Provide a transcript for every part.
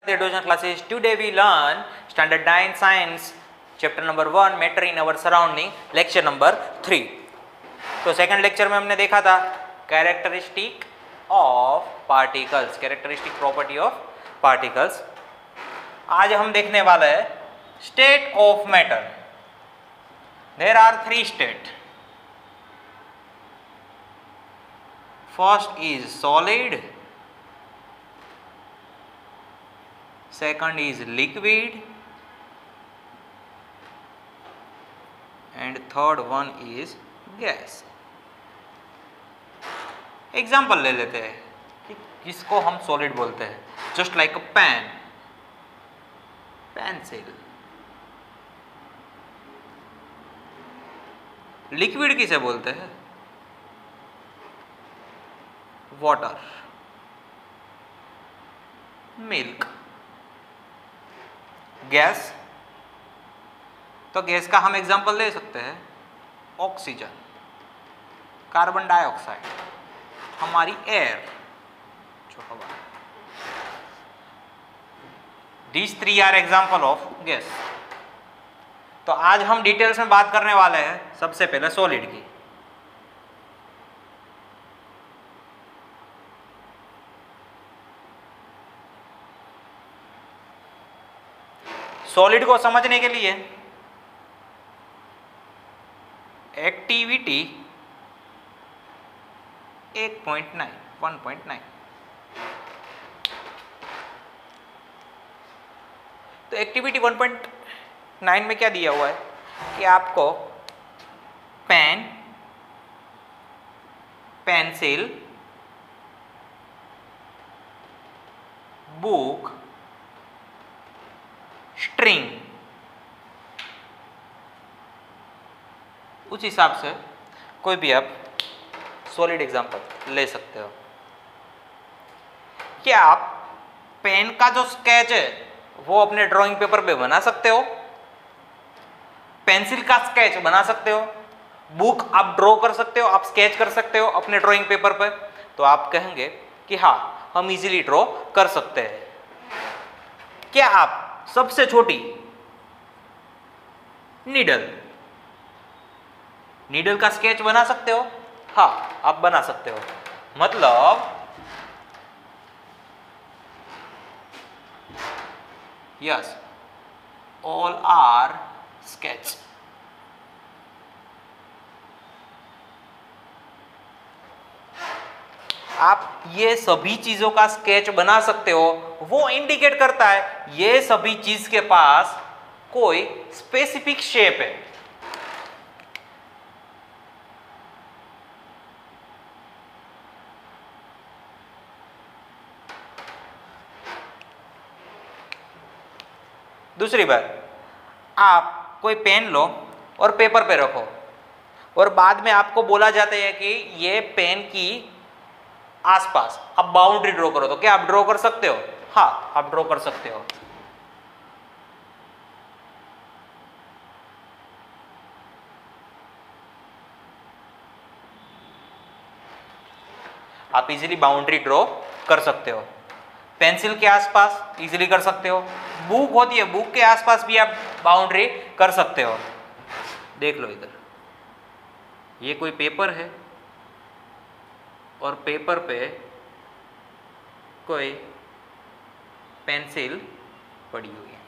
Education classes. Today we learn standard 9 science chapter number 1 matter in our surrounding, lecture number 3. तो second lecture में हमने देखा था characteristic of particles, characteristic property of particles. आज हम देखने वाला है state of matter. There are 3 state. First is solid, second is liquid, and third one is gas. Example ले लेते हैं कि किसको हम सॉलिड बोलते हैं. Just like a pen, pencil. Liquid किसे बोलते हैं? Water, milk. गैस, तो गैस का हम एग्जांपल ले सकते हैं ऑक्सीजन, कार्बन डाइऑक्साइड, हमारी एयर जो हवा. These 3 are example of gas. तो आज हम डिटेल्स में बात करने वाले हैं सबसे पहले सॉलिड की. सॉलिड को समझने के लिए एक्टिविटी 1.9. तो एक्टिविटी 1.9 में क्या दिया हुआ है कि आपको पेन, पेंसिल, बुक, स्ट्रिंग, उस हिसाब से कोई भी आप सॉलिड एग्जांपल ले सकते हो. क्या आप पेन का जो स्केच है वो अपने ड्राइंग पेपर पे बना सकते हो? पेंसिल का स्केच बना सकते हो? बुक आप ड्रॉ कर सकते हो, आप स्केच कर सकते हो अपने ड्राइंग पेपर पे? तो आप कहेंगे कि हाँ, हम इजीली ड्रॉ कर सकते हैं. क्या आप सबसे छोटी नीडल का स्केच बना सकते हो? हाँ, आप बना सकते हो. मतलब यस, ऑल आर स्केच. आप ये सभी चीजों का स्केच बना सकते हो. वो इंडिकेट करता है ये सभी चीज के पास कोई स्पेसिफिक शेप है. दूसरी बात, आप कोई पेन लो और पेपर पे रखो और बाद में आपको बोला जाता है कि ये पेन की आसपास आप बाउंड्री ड्रॉ करो. तो क्या आप ड्रॉ कर सकते हो? हाँ, आप ड्रॉ कर सकते हो. आप इजीली बाउंड्री ड्रॉ कर सकते हो. पेंसिल के आसपास इजीली कर सकते हो. बुक होती है, बुक के आसपास भी आप बाउंड्री कर सकते हो. देख लो इधर, ये कोई पेपर है और पेपर पे कोई पेंसिल पड़ी हुई है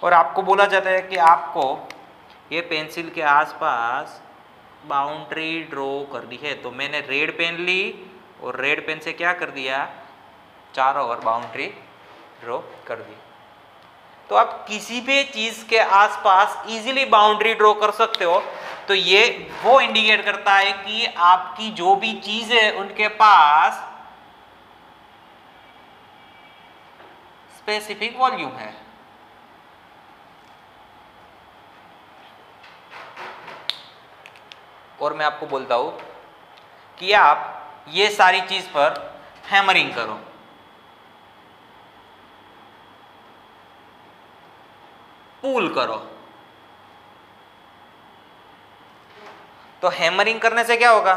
और आपको बोला जाता है कि आपको ये पेंसिल के आसपास बाउंड्री ड्रॉ कर दी है. तो मैंने रेड पेन ली और रेड पेन से क्या कर दिया, चारों ओर बाउंड्री ड्रॉ कर दी. तो आप किसी भी चीज के आसपास इजीली बाउंड्री ड्रॉ कर सकते हो. तो ये वो इंडिकेट करता है कि आपकी जो भी चीज है उनके पास स्पेसिफिक वॉल्यूम है. और मैं आपको बोलता हूं कि आप ये सारी चीज पर हैमरिंग करो. पुल करो. तो हैमरिंग करने से क्या होगा?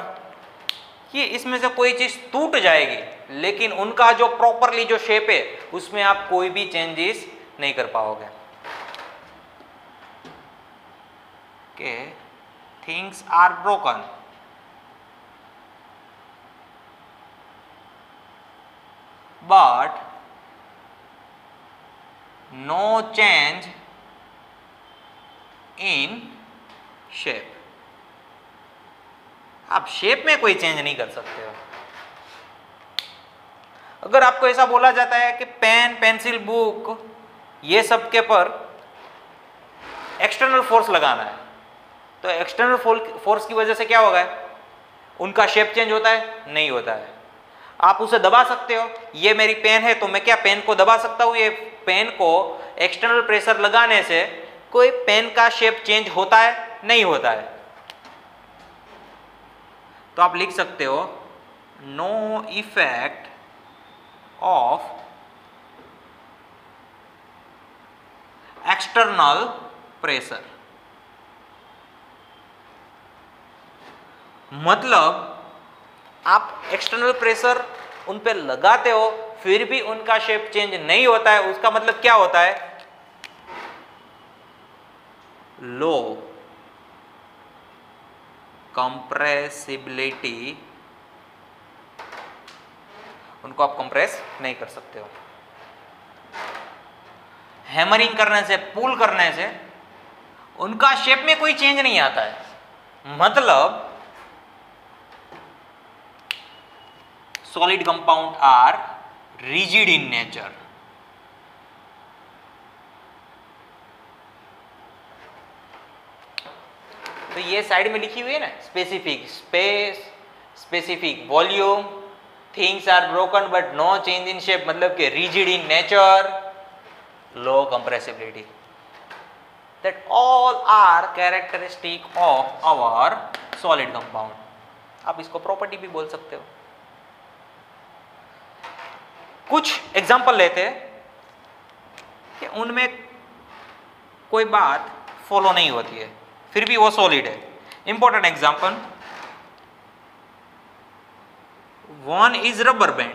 कि इसमें से कोई चीज टूट जाएगी, लेकिन उनका जो प्रॉपरली जो शेप है उसमें आप कोई भी चेंजेस नहीं कर पाओगे। कि things are broken but no change in shape. आप शेप में कोई चेंज नहीं कर सकते हो। अगर आपको ऐसा बोला जाता है कि पेन, पेंसिल, बुक ये सब के पर एक्सटर्नल फोर्स लगाना है, तो एक्सटर्नल फोर्स की वजह से क्या होगा, उनका शेप चेंज होता है? नहीं होता है। आप उसे दबा सकते हो, ये मेरी पेन है तो मैं क्या पेन को दबा सकता हूं? ये पेन को एक्सटर्नल प्रेशर लगाने से कोई पेन का शेप चेंज होता है? नहीं होता है। तो आप लिख सकते हो no effect of external pressure. मतलब आप एक्सटर्नल प्रेशर उन पे लगाते हो फिर भी उनका शेप चेंज नहीं होता है, उसका मतलब क्या होता है? लो कंप्रेसिबिलिटी, उनको आप कंप्रेस नहीं कर सकते हो। हैमरिंग करने से, पुल करने से उनका शेप में कोई चेंज नहीं आता है। मतलब solid compound are rigid in nature. तो ये साइड में लिखी हुई है ना, specific space, specific volume, things are broken but no change in shape, मतलब कि rigid in nature, low compressibility, that all are characteristic of our solid compound. आप इसको प्रॉपर्टी भी बोल सकते हो। कुछ एग्जांपल लेते हैं कि उनमें कोई बात फॉलो नहीं होती है फिर भी वो सॉलिड है। Important example, one is rubber band.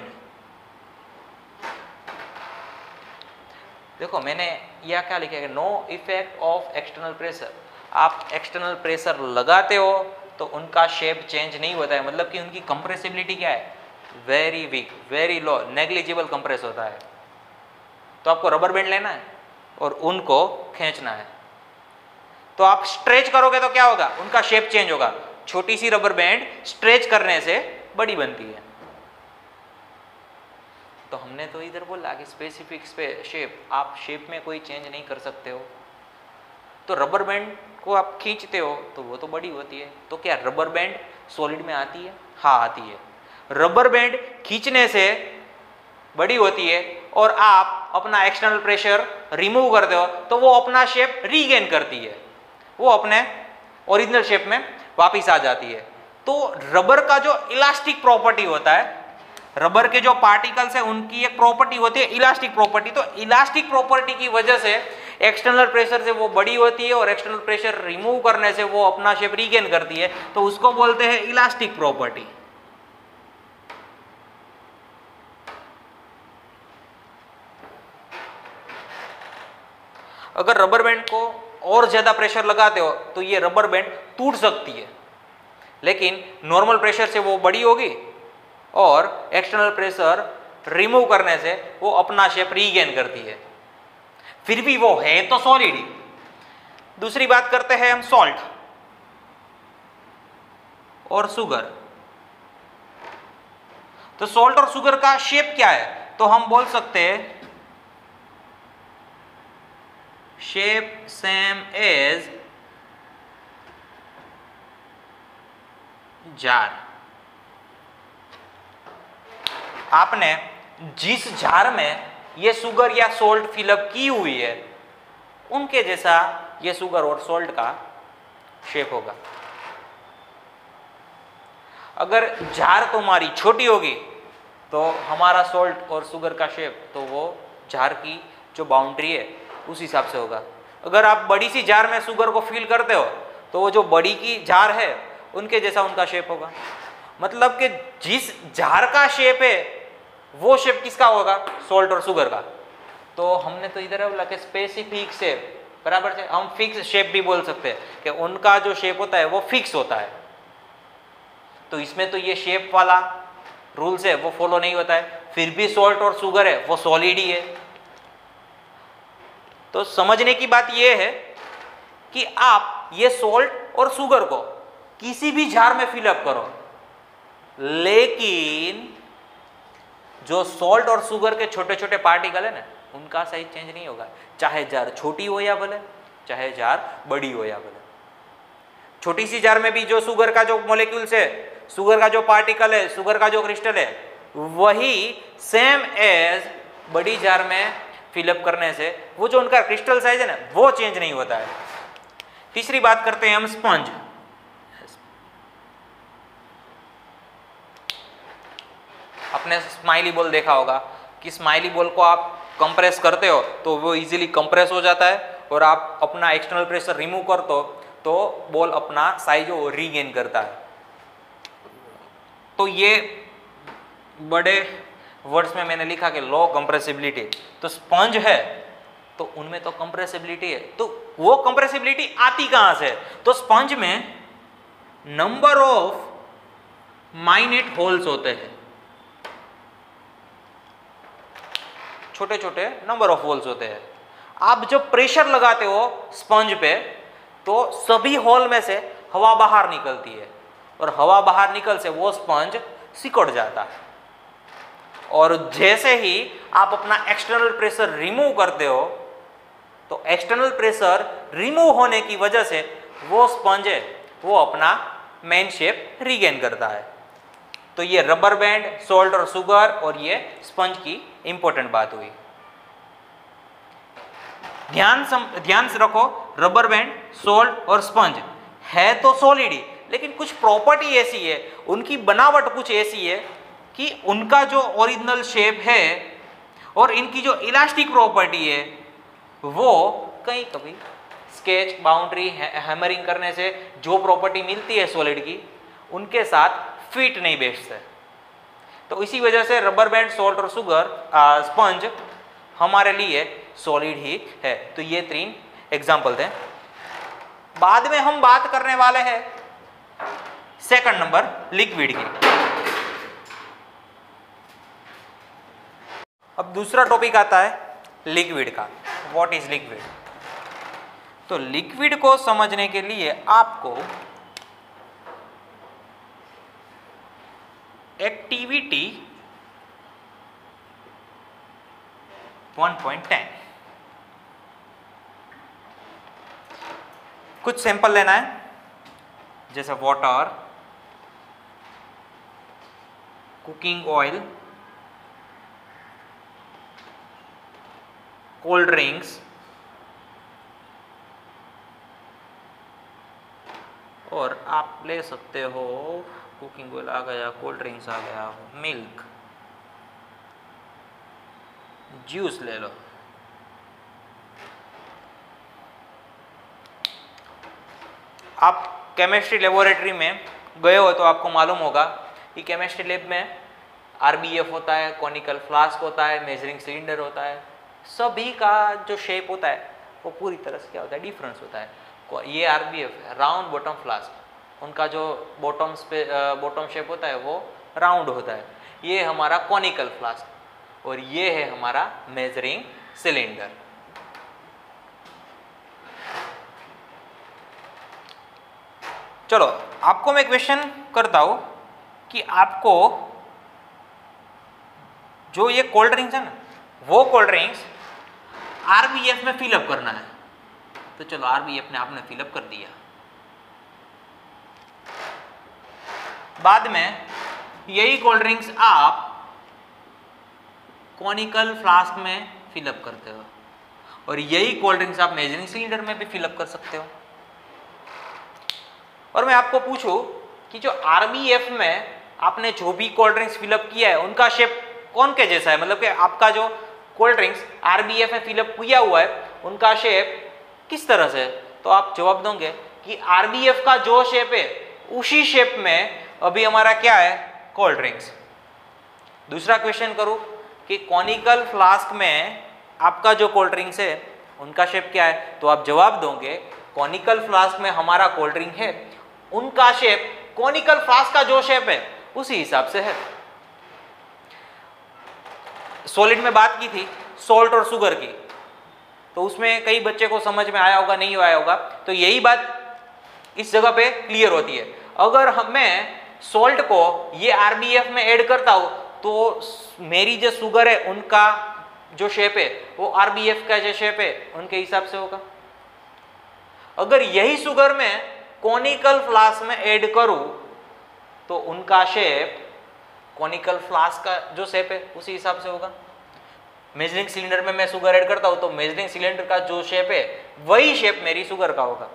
देखो मैंने यह क्या लिखा है, no effect of external pressure. आप एक्सटर्नल प्रेशर लगाते हो तो उनका शेप चेंज नहीं होता है, मतलब कि उनकी कंप्रेसिबिलिटी क्या है, very weak, very low, negligible compress होता है। तो आपको रबर बैंड लेना है और उनको खींचना है, तो आप स्ट्रेच करोगे तो क्या होगा, उनका शेप चेंज होगा। छोटी सी रबर बैंड स्ट्रेच करने से बड़ी बनती है। तो हमने तो इधर बोला कि स्पेसिफिक शेप, आप शेप में कोई चेंज नहीं कर सकते हो। तो रबर बैंड को आप खींचते हो तो वो तो बड़ी होती है। तो क्या रबर बैंड सॉलिड में आती है? हाँ आती है। रबर बैंड खींचने से बड़ी होती है और आप अपना एक्सटर्नल प्रेशर रिमूव करते हो तो वो अपना शेप रीगेन करती है, वो अपने ओरिजिनल शेप में वापस आ जाती है। तो रबर का जो इलास्टिक प्रॉपर्टी होता है, रबर के जो पार्टिकल्स है उनकी एक प्रॉपर्टी होती है इलास्टिक प्रॉपर्टी। तो इलास्टिक प्रॉपर्टी की वजह से एक्सटर्नल प्रेशर से वो बड़ी होती है और एक्सटर्नल प्रेशर रिमूव करने से वो अपना शेप रीगेन करती है, तो उसको बोलते हैं इलास्टिक प्रॉपर्टी। अगर रबर बैंड को और ज्यादा प्रेशर लगाते हो तो ये रबर बैंड टूट सकती है, लेकिन नॉर्मल प्रेशर से वो बड़ी होगी और एक्सटर्नल प्रेशर रिमूव करने से वो अपना शेप रीगेन करती है, फिर भी वो है तो सॉलिड ही। दूसरी बात करते हैं हम सॉल्ट और शुगर। तो सॉल्ट और शुगर का शेप क्या है? तो हम बोल सकते हैं शेप सेम एज जार। आपने जिस जार में ये शुगर या सॉल्ट फिलअप की हुई है उनके जैसा ये शुगर और सॉल्ट का शेप होगा। अगर जार तुम्हारी छोटी होगी तो हमारा सॉल्ट और शुगर का शेप तो वो जार की जो बाउंड्री है उस हिसाब से होगा। अगर आप बड़ी सी जार में शुगर को फिल करते हो तो वो जो बड़ी की जार है उनके जैसा उनका शेप होगा। मतलब कि जिस जार का शेप है वो शेप किसका होगा, सॉल्ट और शुगर का। तो हमने तो इधर बोला कि स्पेसिफिक शेप, बराबर है, हम फिक्स शेप भी बोल सकते हैं कि उनका जो शेप होता है वो फिक्स होता है। तो इसमें तो ये शेप वाला रूल्स है वो फॉलो नहीं होता है, फिर भी सॉल्ट और शुगर है वो सॉलिड ही है। तो समझने की बात ये है कि आप ये सॉल्ट और शुगर को किसी भी जार में फिलअप करो, लेकिन जो सॉल्ट और शुगर के छोटे छोटे पार्टिकल है ना, उनका साइज चेंज नहीं होगा, चाहे जार छोटी हो या भले, चाहे जार बड़ी हो या भले। छोटी सी जार में भी जो शुगर का जो मॉलिक्यूल्स है, शुगर का जो पार्टिकल है, शुगर का जो क्रिस्टल है, वही सेम एज बड़ी जार में फिलअप करने से वो जो उनका क्रिस्टल साइज है ना वो चेंज नहीं होता है। तीसरी बात करते हैं हम स्पंज। आपने स्माइली बॉल देखा होगा कि स्माइली बॉल को आप कंप्रेस करते हो तो वो इजीली कंप्रेस हो जाता है, और आप अपना एक्सटर्नल प्रेशर रिमूव कर दो तो बॉल अपना साइज वो रीगेन करता है। तो ये बड़े वर्ड्स में मैंने लिखा कि लो कंप्रेसिबिलिटी, तो स्पंज है तो उनमें तो कंप्रेसिबिलिटी है, तो वो कंप्रेसिबिलिटी आती कहां से, तो स्पंज में नंबर ऑफ माइन्यूट होल्स होते हैं, छोटे छोटे नंबर ऑफ होल्स होते हैं। आप जब प्रेशर लगाते हो स्पंज पे तो सभी होल में से हवा बाहर निकलती है, और हवा बाहर निकल से वो स्पंज सिकुड़ जाता है, और जैसे ही आप अपना एक्सटर्नल प्रेशर रिमूव करते हो तो एक्सटर्नल प्रेशर रिमूव होने की वजह से वो स्पंज है वो अपना मेन शेप रीगेन करता है। तो ये रबर बैंड, सॉल्ट और शुगर और ये स्पंज की इंपॉर्टेंट बात हुई। ध्यान से रखो, रबर बैंड, सॉल्ट और स्पंज है तो सॉलिड ही, लेकिन कुछ प्रॉपर्टी ऐसी है, उनकी बनावट कुछ ऐसी है कि उनका जो ओरिजिनल शेप है और इनकी जो इलास्टिक प्रॉपर्टी है वो कहीं कभी स्केच, बाउंड्री, हैमरिंग करने से जो प्रॉपर्टी मिलती है सॉलिड की उनके साथ फिट नहीं बैठते। तो इसी वजह से रबर बैंड, सॉल्ट और शुगर, स्पंज हमारे लिए सॉलिड ही है। तो ये 3 एग्जाम्पल थे। बाद में हम बात करने वाले हैं सेकंड नंबर लिक्विड की। अब दूसरा टॉपिक आता है लिक्विड का, व्हाट इज लिक्विड। तो लिक्विड को समझने के लिए आपको एक्टिविटी 1.10 कुछ सैंपल लेना है, जैसे water, cooking oil, cold drinks और आप ले सकते हो, कुकिंग ऑयल आ गया, कोल्ड ड्रिंक्स आ गया, मिल्क, जूस ले लो। आप केमिस्ट्री लेबोरेटरी में गए हो तो आपको मालूम होगा कि केमिस्ट्री लैब में आरबीएफ होता है, कॉनिकल फ्लास्क होता है, मेजरिंग सिलेंडर होता है, सभी का जो शेप होता है वो पूरी तरह से क्या होता है, डिफरेंस होता है। ये आरबीएफ है, राउंड बॉटम फ्लास्क, उनका जो बॉटम शेप होता है वो राउंड होता है। ये हमारा कॉनिकल फ्लास्क और ये है हमारा मेजरिंग सिलेंडर। चलो आपको मैं क्वेश्चन करता हूं कि आपको जो ये कोल्ड ड्रिंक्स है ना, वो कोल्ड ड्रिंक्स आरबीएफ में फिलअप करना है। तो चलो आरबीएफ ने आपने फिलअप कर दिया, बाद में यही कोल्ड ड्रिंक्स आप कॉनिकल फ्लास्क में फिलअप करते हो और यही कोल्ड ड्रिंक्स आप मेजरिंग सिलेंडर में भी फिलअप कर सकते हो। और मैं आपको पूछूं कि जो आरबीएफ में आपने जो भी कोल्ड ड्रिंक्स फिलअप किया है उनका शेप कौन के जैसा है, मतलब कि आपका जो कोल्ड ड्रिंक्स आरबीएफ में फिलअप किया हुआ है उनका शेप किस तरह से है, तो आप जवाब दोगे कि आरबीएफ का जो शेप है उसी शेप में अभी हमारा क्या है, कोल्ड ड्रिंक्स। दूसरा क्वेश्चन करूं कि कॉनिकल फ्लास्क में आपका जो कोल्ड ड्रिंक्स है उनका शेप क्या है, तो आप जवाब दोगे कॉनिकल फ्लास्क में हमारा कोल्ड ड्रिंक है, उनका शेप कॉनिकल फ्लास्क का जो शेप है उसी हिसाब से है। सॉलिड में बात की थी सॉल्ट और शुगर की, तो उसमें कई बच्चे को समझ में आया होगा, नहीं आया होगा, तो यही बात इस जगह पे क्लियर होती है। अगर मैं सॉल्ट को ये आरबीएफ में ऐड करता हूं तो मेरी जो शुगर है उनका जो शेप है वो आरबीएफ का जो शेप है उनके हिसाब से होगा। अगर यही शुगर मैं कॉनिकल फ्लास्क में ऐड करूं तो उनका शेप कॉनिकल फ्लास्क का जो शेप है उसी हिसाब से होगा। मेजरिंग सिलेंडर में मैं शुगर ऐड करता हूं तो मेजरिंग सिलेंडर का जो शेप है वही शेप मेरी शुगर का होगा।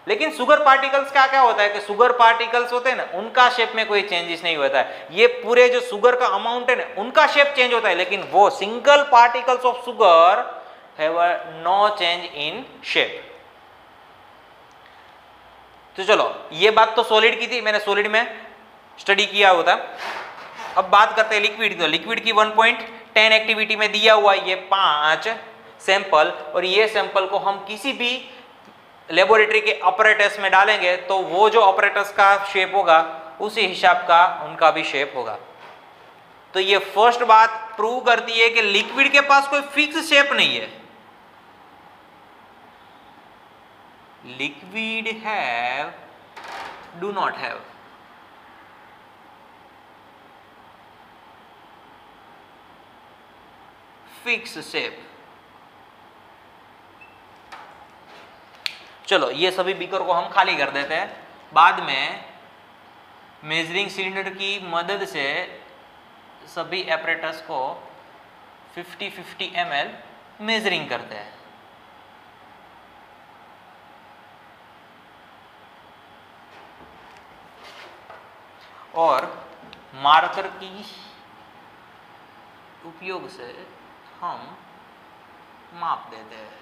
लेकिन शुगर पार्टिकल्स का क्या होता है कि शुगर पार्टिकल्स होते हैं ना, उनका शेप में कोई चेंजेस नहीं होता है। ये पूरे जो शुगर का अमाउंट है ना उनका शेप चेंज होता है, लेकिन वो single particles of sugar have no change in shape. तो चलो ये बात तो सॉलिड की थी, मैंने सॉलिड में स्टडी किया होता। अब बात करते हैं लिक्विड की। तो लिक्विड की 1.10 एक्टिविटी में दिया हुआ ये 5 सैंपल, और ये सैंपल को हम किसी भी लेबोरेटरी के ऑपरेटर्स में डालेंगे तो वो जो ऑपरेटर्स का शेप होगा उसी हिसाब का उनका भी शेप होगा। तो ये फर्स्ट बात प्रूव करती है कि लिक्विड के पास कोई फिक्स शेप नहीं है। Liquid have do not have fix shape. चलो ये सभी बीकर को हम खाली कर देते हैं। बाद में मेजरिंग सिलेंडर की मदद से सभी एपरेटस को 50-50 ml मेजरिंग करते हैं। और मार्कर की उपयोग से हम माप देते हैं,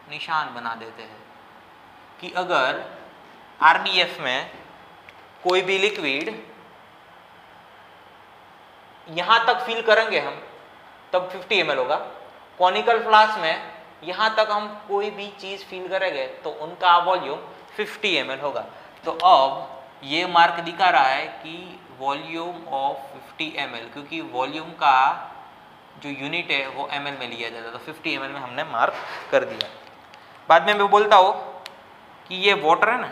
निशान बना देते हैं कि अगर आरबीएफ में कोई भी लिक्विड यहां तक फिल करेंगे हम तब 50 ml होगा। कॉनिकल फ्लास्क में यहां तक हम कोई भी चीज फिल करेंगे तो उनका वॉल्यूम 50 ml होगा। तो अब ये मार्क दिखा रहा है कि वॉल्यूम ऑफ 50 ml, क्योंकि वॉल्यूम का जो यूनिट है वो ml में लिया जाता है, तो 50 ml में हमने मार्क कर दिया। बाद में मैं बोलता हूँ कि ये वाटर है ना,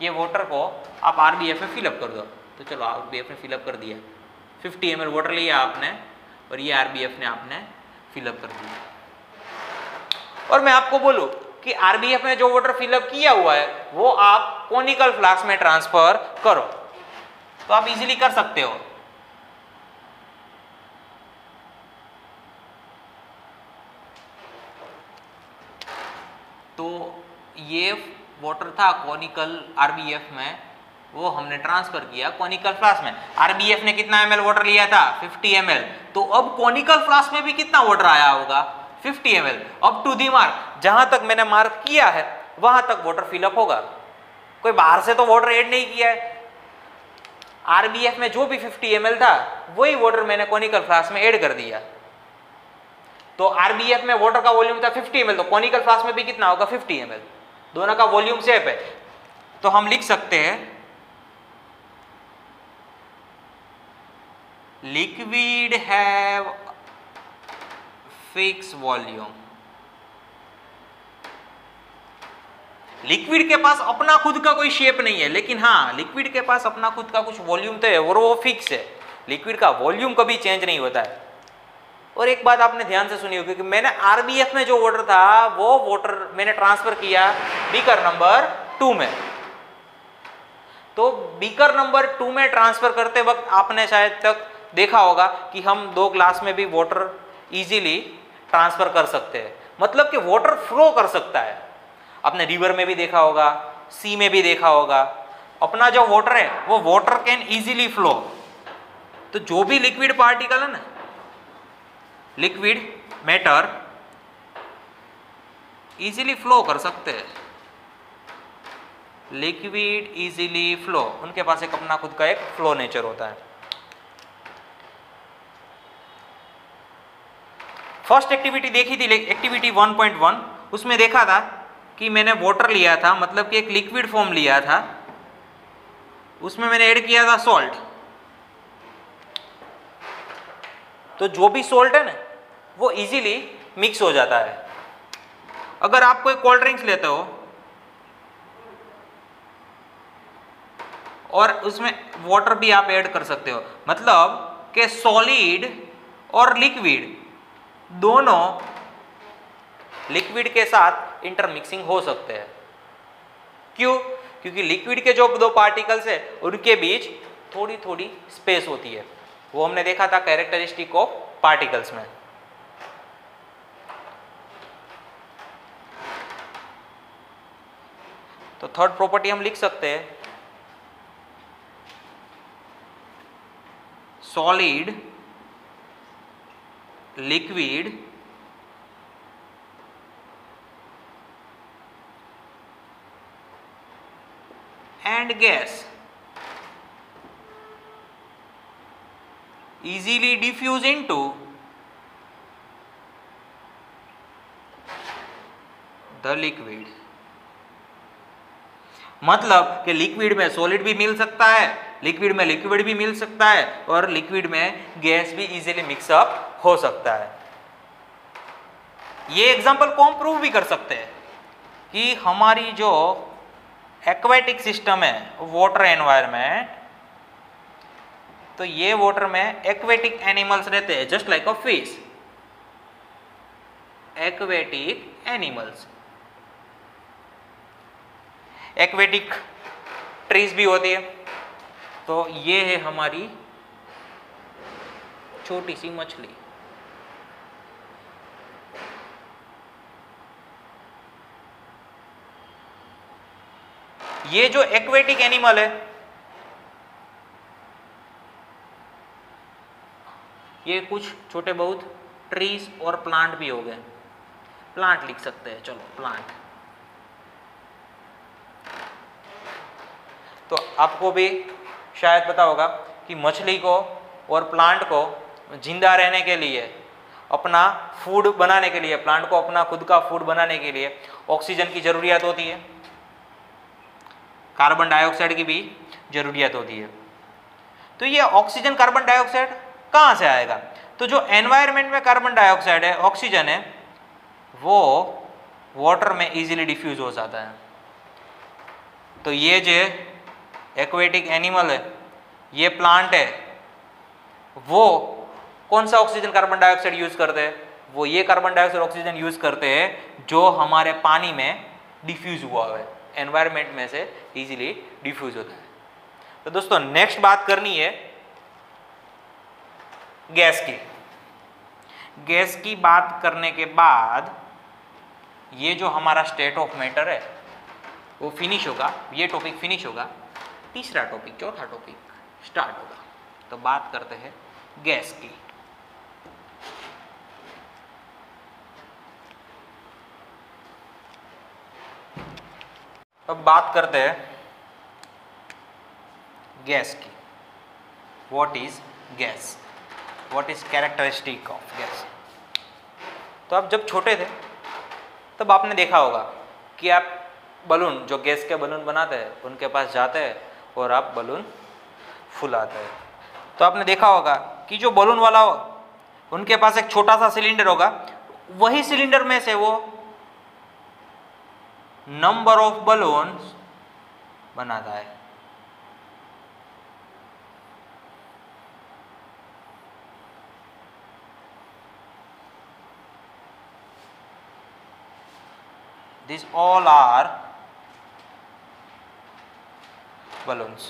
ये वाटर को आप आरबीएफ में फिलअप कर दो। तो चलो आरबीएफ में फिलअप कर दिया, 50 ml वाटर लिया आपने और ये आरबीएफ ने आपने फिलअप कर दिया। और मैं आपको बोलूं कि आरबीएफ में जो वाटर फिलअप किया हुआ है वो आप कॉनिकल फ्लास्क में ट्रांसफर करो, तो आप इजीली कर सकते हो। तो ये वाटर था कॉनिकल आरबीएफ में, वो हमने ट्रांसफर किया कॉनिकल फ्लास्क में। आरबीएफ ने कितना ml वाटर लिया था, 50 ml। तो अब कॉनिकल फ्लास्क में भी कितना वाटर आया होगा, 50 ml। अब टू दी मार्क, जहां तक मैंने मार्क किया है वहां तक वाटर फिलअप होगा। कोई बाहर से तो वाटर ऐड नहीं किया है। आरबीएफ में जो भी 50 ml था वही वाटर मैंने कॉनिकल फ्लास्क में ऐड कर दिया। तो आरबीएफ में वाटर का वॉल्यूम था 50 ml, तो कॉनिकल फ्लास्क में भी कितना होगा, 50 ml। दोनों का वॉल्यूम सेम है। तो हम लिख सकते हैं liquid have fix volume. Liquid के पास अपना खुद का कोई शेप नहीं है, लेकिन हाँ लिक्विड के पास अपना खुद का कुछ वॉल्यूम तो है और वो फिक्स है। लिक्विड का वॉल्यूम कभी चेंज नहीं होता है। और एक बात आपने ध्यान से सुनी होगी कि मैंने आरबीएफ में जो वाटर था वो वाटर मैंने ट्रांसफर किया बीकर नंबर 2 में। तो बीकर नंबर 2 में ट्रांसफर करते वक्त आपने शायद तक देखा होगा कि हम 2 ग्लास में भी वाटर इजीली ट्रांसफर कर सकते हैं, मतलब कि वाटर फ्लो कर सकता है। आपने रिवर में भी देखा होगा, सी में भी देखा होगा, अपना जो वाटर है वो वाटर कैन इजीली फ्लो। तो जो भी लिक्विड पार्टिकल है ना, लिक्विड मैटर इजीली फ्लो कर सकते हैं। लिक्विड इजीली फ्लो, उनके पास एक अपना खुद का एक फ्लो नेचर होता है। फर्स्ट एक्टिविटी देखी थी एक्टिविटी 1.1, उसमें देखा था कि मैंने वाटर लिया था, मतलब कि एक लिक्विड फॉर्म लिया था, उसमें मैंने ऐड किया था सॉल्ट। तो जो भी सॉल्ट है ना वो इजीली मिक्स हो जाता है। अगर आप कोई कोल्ड ड्रिंक्स लेते हो और उसमें वाटर भी आप ऐड कर सकते हो, मतलब कि सॉलिड और लिक्विड दोनों लिक्विड के साथ इंटरमिक्सिंग हो सकते हैं। क्यों? क्योंकि लिक्विड के जो दो पार्टिकल्स है उनके बीच थोड़ी थोड़ी स्पेस होती है, वो हमने देखा था कैरेक्टरिस्टिक ऑफ पार्टिकल्स में। तो थर्ड प्रॉपर्टी हम लिख सकते हैं, solid liquid and gas easily diffuse into the liquid। मतलब कि लिक्विड में सॉलिड भी मिल सकता है, लिक्विड में लिक्विड भी मिल सकता है, और लिक्विड में गैस भी इजीली मिक्सअप हो सकता है। ये एग्जांपल को हम प्रूव भी कर सकते हैं कि हमारी जो एक्वेटिक सिस्टम है वाटर एनवायरनमेंट, तो ये वाटर में एक्वेटिक एनिमल्स रहते हैं, just like a fish. Aquatic animals, aquatic trees भी होती है। तो ये है हमारी छोटी सी मछली। ये जो एक्वेटिक एनिमल है ये कुछ छोटे बहुत ट्रीज और प्लांट भी हो गए। प्लांट लिख सकते हैं, चलो प्लांट। तो आपको भी शायद पता होगा कि मछली को और प्लांट को जिंदा रहने के लिए, अपना फूड बनाने के लिए, प्लांट को अपना खुद का फूड बनाने के लिए ऑक्सीजन की जरूरियत होती है, कार्बन डाइऑक्साइड की भी जरूरियत होती है। तो ये ऑक्सीजन कार्बन डाइऑक्साइड कहाँ से आएगा? तो जो एनवायरनमेंट में कार्बन डाइऑक्साइड है, ऑक्सीजन है, वो वाटर में इजीली डिफ्यूज हो जाता है। तो ये जो एक्वेटिक एनिमल है, ये प्लांट है, वो कौन सा ऑक्सीजन कार्बन डाइऑक्साइड यूज करते हैं? वो ये कार्बन डाइऑक्साइड ऑक्सीजन यूज करते हैं जो हमारे पानी में डिफ्यूज हुआ है, एनवायरनमेंट में से इजीली डिफ्यूज होता है। तो दोस्तों नेक्स्ट बात करनी है गैस की। गैस की बात करने के बाद ये जो हमारा स्टेट ऑफ मैटर है वो फिनिश होगा, ये टॉपिक फिनिश होगा। तीसरा टॉपिक, चौथा टॉपिक स्टार्ट होगा। तो बात करते हैं गैस की। अब बात करते हैं गैस की। What is gas? What is characteristic of gas? तो आप जब छोटे थे तब आपने देखा होगा कि आप बलून, जो गैस के बलून बनाते हैं, उनके पास जाते हैं और आप बलून फुलाते हैं। तो आपने देखा होगा कि जो बलून वाला हो उनके पास एक छोटा सा सिलेंडर होगा, वही सिलेंडर में से वो नंबर ऑफ बलून्स बनाता है। These all are balloons।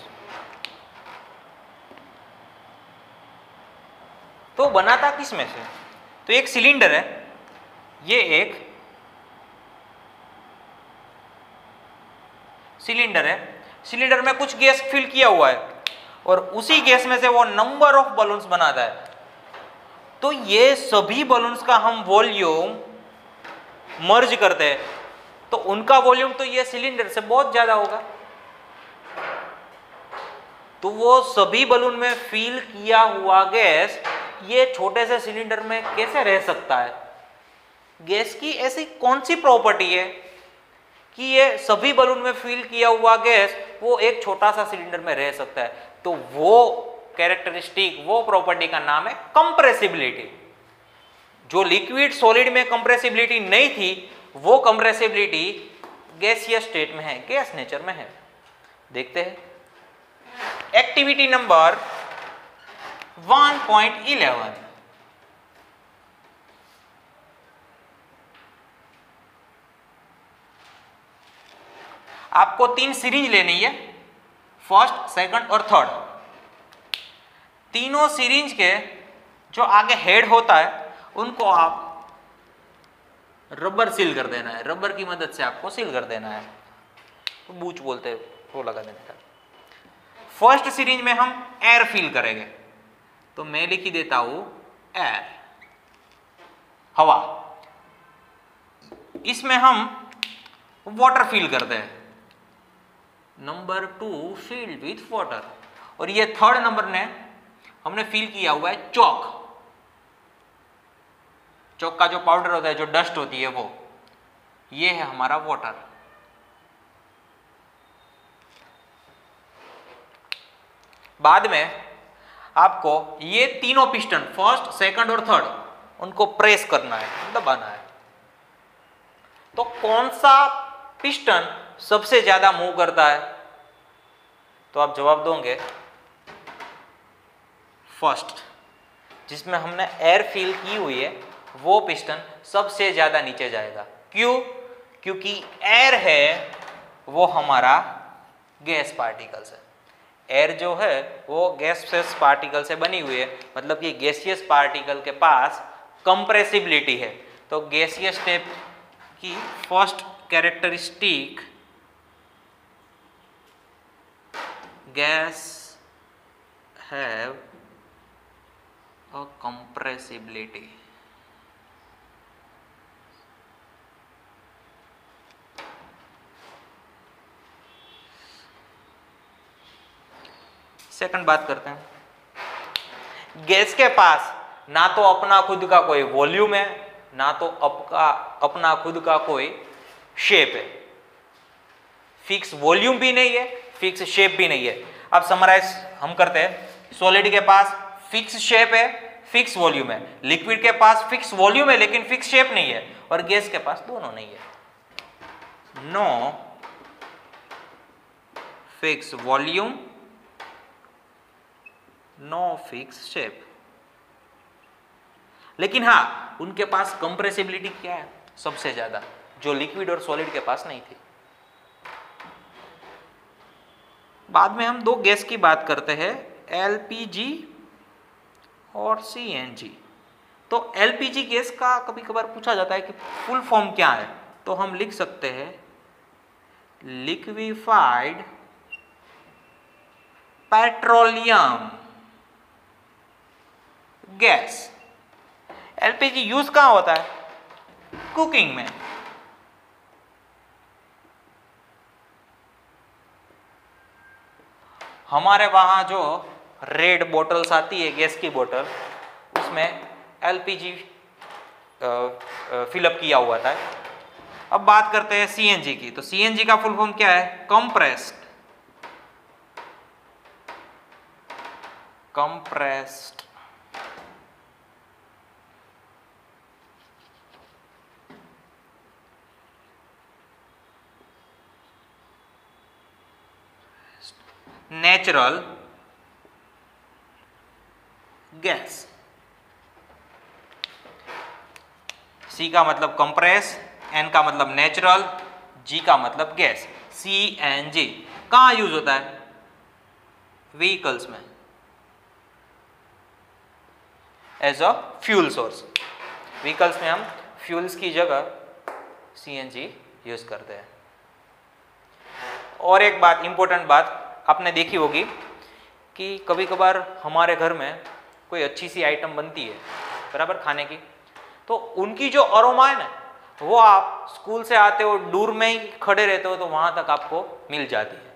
तो बनाता किस में से? तो एक सिलेंडर है, ये एक सिलेंडर है, सिलेंडर में कुछ गैस फिल किया हुआ है और उसी गैस में से वो नंबर ऑफ बलून्स बनाता है। तो ये सभी बलून्स का हम वॉल्यूम मर्ज करते हैं तो उनका वॉल्यूम तो ये सिलेंडर से बहुत ज्यादा होगा। तो वो सभी बलून में फिल किया हुआ गैस ये छोटे से सिलेंडर में कैसे रह सकता है? गैस की ऐसी कौन सी प्रॉपर्टी है कि ये सभी बलून में फिल किया हुआ गैस वो एक छोटा सा सिलेंडर में रह सकता है? तो वो कैरेक्टरिस्टिक, वो प्रॉपर्टी का नाम है कंप्रेसिबिलिटी। जो लिक्विड सॉलिड में कंप्रेसिबिलिटी नहीं थी, वो कंप्रेसिबिलिटी गैसियस स्टेट में है, गैस नेचर में है। देखते हैं एक्टिविटी नंबर 1.11। आपको 3 सीरीज लेनी है, फर्स्ट, सेकंड और थर्ड। तीनों सीरीज के जो आगे हेड होता है उनको आप रबर सील कर देना है, रबर की मदद से आपको सील कर देना है, तो बूच बोलते हैं, वो लगा देने का। फर्स्ट सीरीज में हम एयर फिल करेंगे, तो मैं लिख ही देता हूं एयर, हवा। इसमें हम वाटर फिल करते हैं, नंबर 2 फिल्ड विथ वाटर। और ये थर्ड नंबर ने हमने फिल किया हुआ है चौक। चौक का जो पाउडर होता है, जो डस्ट होती है, वो ये है हमारा वाटर। बाद में आपको ये तीनों पिस्टन, फर्स्ट, सेकंड और थर्ड, उनको प्रेस करना है, दबाना है। तो कौन सा पिस्टन सबसे ज्यादा मूव करता है? तो आप जवाब दोगे फर्स्ट, जिसमें हमने एयर फिल की हुई है, वो पिस्टन सबसे ज्यादा नीचे जाएगा। क्यों? क्योंकि एयर है वो हमारा गैस पार्टिकल्स है। एयर जो है वो गैसियस पार्टिकल से बनी हुई है, मतलब कि गैसियस पार्टिकल के पास कंप्रेसिबिलिटी है। तो गैसियस स्टेट की first characteristic, guys have a compressibility. Second बात करते हैं। गैस के पास ना तो अपना खुद का कोई वॉल्यूम है, ना तो अपना खुद का कोई शेप है। फिक्स वॉल्यूम भी नहीं है, फिक्स शेप भी नहीं है। अब समराइज हम करते हैं। सॉलिड के पास फिक्स शेप है, फिक्स वॉल्यूम है। लिक्विड के पास फिक्स वॉल्यूम है लेकिन फिक्स शेप नहीं है। और गैस के पास दोनों नहीं है। No fix volume, no fix shape. लेकिन हाँ, उनके पास कंप्रेसिबिलिटी क्या है? सबसे ज्यादा, जो लिक्विड और सॉलिड के पास नहीं थी। बाद में हम दो गैस की बात करते हैं, एलपीजी और सीएनजी। तो एलपीजी गैस का कभी कभार पूछा जाता है कि फुल फॉर्म क्या है, तो हम लिख सकते हैं liquefied petroleum gas. LPG use कहां होता है? कुकिंग में। हमारे वहां जो रेड बोतल्स आती है, गैस की बोतल, उसमें एलपीजी फिलअप किया हुआ था। अब बात करते हैं सीएनजी की। तो सीएनजी का फुल फॉर्म क्या है? Compressed natural gas. सी का मतलब कंप्रेस, एन का मतलब नेचुरल, जी का मतलब गैस। सीएनजी कहाँ यूज होता है? व्हीकल्स में as a fuel source. Vehicles में हम फ्यूल्स की जगह सीएनजी यूज करते हैं। और एक बात, इंपॉर्टेंट बात आपने देखी होगी कि कभी कभार हमारे घर में कोई अच्छी सी आइटम बनती है, बराबर, खाने की, तो उनकी जो अरोमा है ना, वो आप स्कूल से आते हो, दूर में ही खड़े रहते हो, तो वहां तक आपको मिल जाती है।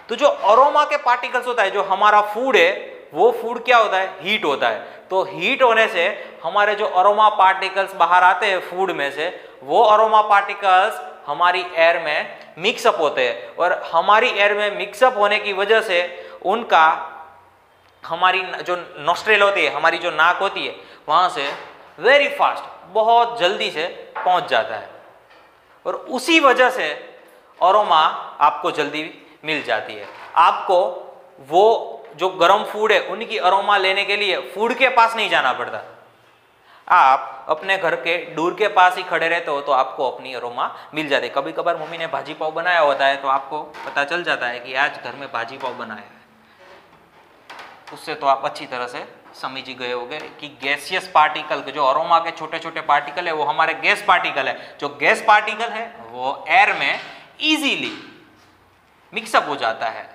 तो जो अरोमा के पार्टिकल्स होता है, जो हमारा फूड है, वो फूड क्या होता है, हीट होता है। तो हीट होने से हमारे जो अरोमा पार्टिकल्स बाहर आते हैं फूड में से, वो अरोमा पार्टिकल्स हमारी एयर में मिक्सअप होते हैं, और हमारी एयर में मिक्सअप होने की वजह से उनका हमारी जो नॉस्ट्रेल होती है, हमारी जो नाक होती है, वहां से वेरी फास्ट, बहुत जल्दी से पहुंच जाता है, और उसी वजह से अरोमा आपको जल्दी मिल जाती है। आपको वो जो गर्म फूड है उनकी अरोमा लेने के लिए फूड के पास नहीं जाना पड़ता, आप अपने घर के दूर के पास ही खड़े रहते हो तो आपको अपनी अरोमा मिल जाती है। कभी कभार मम्मी ने भाजी पाव बनाया होता है तो आपको पता चल जाता है कि आज घर में भाजी पाव बनाया है, उससे तो आप अच्छी तरह से समझ ही गए होंगे कि गैसियस पार्टिकल, जो अरोमा के छोटे छोटे पार्टिकल है वो हमारे गैस पार्टिकल है। जो गैस पार्टिकल है वो एयर में इजीली मिक्सअप हो जाता है,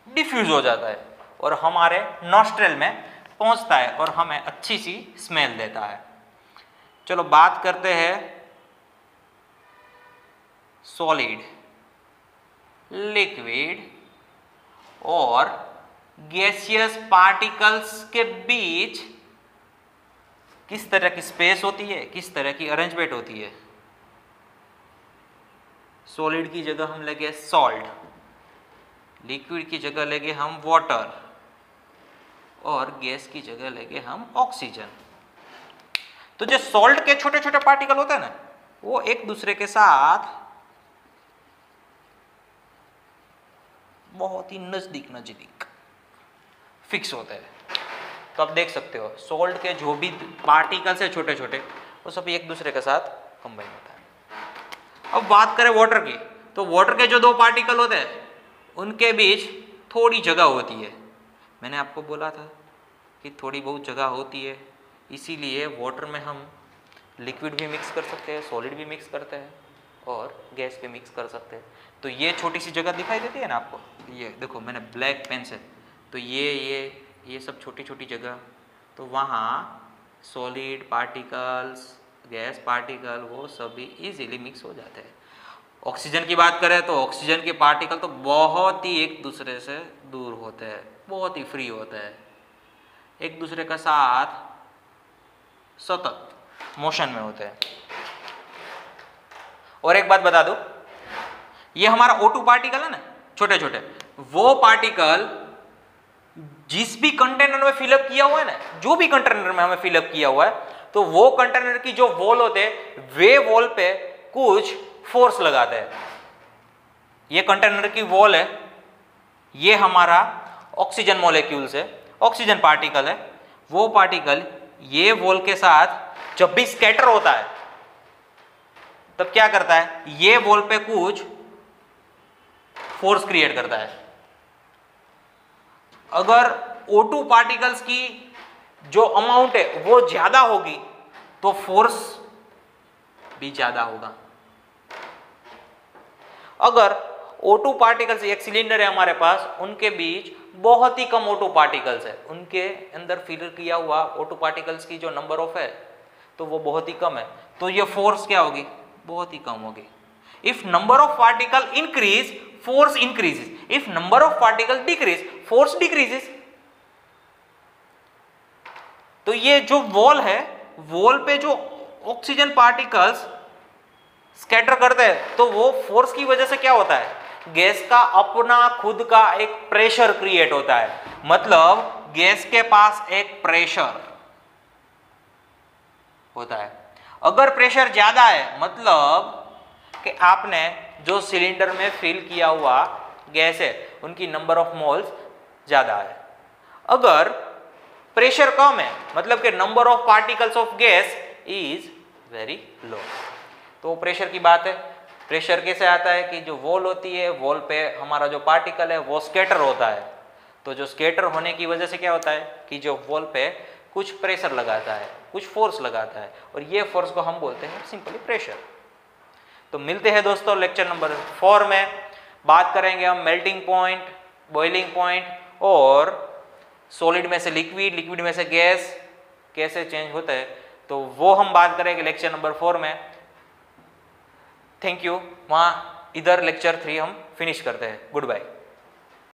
डिफ्यूज हो जाता है, और हमारे नॉस्ट्रल में पहुंचता है और हमें अच्छी सी स्मेल देता है। चलो बात करते हैं सॉलिड, लिक्विड और गैसियस पार्टिकल्स के बीच किस तरह की स्पेस होती है, किस तरह की अरेंजमेंट होती है। सॉलिड की जगह हम लेंगे सॉल्ट, लिक्विड की जगह लेंगे हम वाटर, और गैस की जगह लेंगे हम ऑक्सीजन। तो जो सॉल्ट के छोटे छोटे पार्टिकल होते हैं ना, वो एक दूसरे के साथ बहुत ही नजदीक नजदीक फिक्स होते हैं। तो आप देख सकते हो सॉल्ट के जो भी पार्टिकल्स है छोटे छोटे, वो सब एक दूसरे के साथ कंबाइन होता है। अब बात करें वाटर की, तो वाटर के जो दो पार्टिकल होते हैं उनके बीच थोड़ी जगह होती है। मैंने आपको बोला था कि थोड़ी बहुत जगह होती है, इसीलिए वाटर में हम लिक्विड भी मिक्स कर सकते हैं, सॉलिड भी मिक्स करते हैं, और गैस भी मिक्स कर सकते हैं। तो ये छोटी सी जगह दिखाई देती है ना आपको, ये देखो मैंने ब्लैक पेन से, तो ये सब छोटी छोटी जगह, तो वहाँ सॉलिड पार्टिकल्स, गैस पार्टिकल, वो सभी इजीली मिक्स हो जाते हैं। ऑक्सीजन की बात करें तो ऑक्सीजन के पार्टिकल तो बहुत ही एक दूसरे से दूर होते हैं, बहुत ही फ्री होते हैं, एक दूसरे का साथ सतत मोशन में होते हैं। और एक बात बता दूं, ये हमारा O2 पार्टिकल है ना, छोटे छोटे, वो पार्टिकल जिस भी कंटेनर में फिलअप किया हुआ है ना, जो भी कंटेनर में हमें फिलअप किया हुआ है, तो वो कंटेनर की जो वॉल होते हैं, वे वॉल पे कुछ फोर्स लगाते हैं। ये कंटेनर की वॉल है, ये हमारा ऑक्सीजन मॉलिक्यूल्स है, ऑक्सीजन पार्टिकल है। वो पार्टिकल ये वॉल के साथ जब भी स्कैटर होता है तब क्या करता है, ये वॉल पे कुछ फोर्स क्रिएट करता है। अगर O2 पार्टिकल्स की जो अमाउंट है वो ज्यादा होगी तो फोर्स भी ज्यादा होगा। अगर O2 पार्टिकल्स, एक सिलेंडर है हमारे पास, उनके बीच बहुत ही कम O2 पार्टिकल्स है, उनके अंदर फिल किया हुआ O2 पार्टिकल्स की जो नंबर ऑफ है तो वो बहुत ही कम है, तो ये फोर्स क्या होगी, बहुत ही कम होगी। If number of particle increase, force increases, if number of particle decrease, force decreases. तो ये जो वॉल है, वॉल पे जो ऑक्सीजन पार्टिकल्स स्कैटर करते हैं, तो वो फोर्स की वजह से क्या होता है, गैस का अपना खुद का एक प्रेशर क्रिएट होता है। मतलब गैस के पास एक प्रेशर होता है। अगर प्रेशर ज्यादा है, मतलब कि आपने जो सिलेंडर में फिल किया हुआ गैस है उनकी नंबर ऑफ मोल्स ज्यादा है। अगर प्रेशर कम है, मतलब कि number of particles of gas is very low. तो प्रेशर की बात है। प्रेशर कैसे आता है कि जो वॉल होती है, वॉल पे हमारा जो पार्टिकल है वो स्कैटर होता है, तो जो स्कैटर होने की वजह से क्या होता है कि जो वॉल पे कुछ प्रेशर लगाता है, कुछ फोर्स लगाता है, और ये फोर्स को हम बोलते हैं सिंपली प्रेशर। तो मिलते हैं दोस्तों लेक्चर नंबर 4 में। बात करेंगे हम मेल्टिंग पॉइंट, बॉइलिंग पॉइंट, और सॉलिड में से लिक्विड, लिक्विड में से गैस कैसे चेंज होता है, तो वो हम बात करेंगे लेक्चर नंबर 4 में। Thank you. वहाँ इधर लेक्चर 3 हम फिनिश करते हैं। Good bye.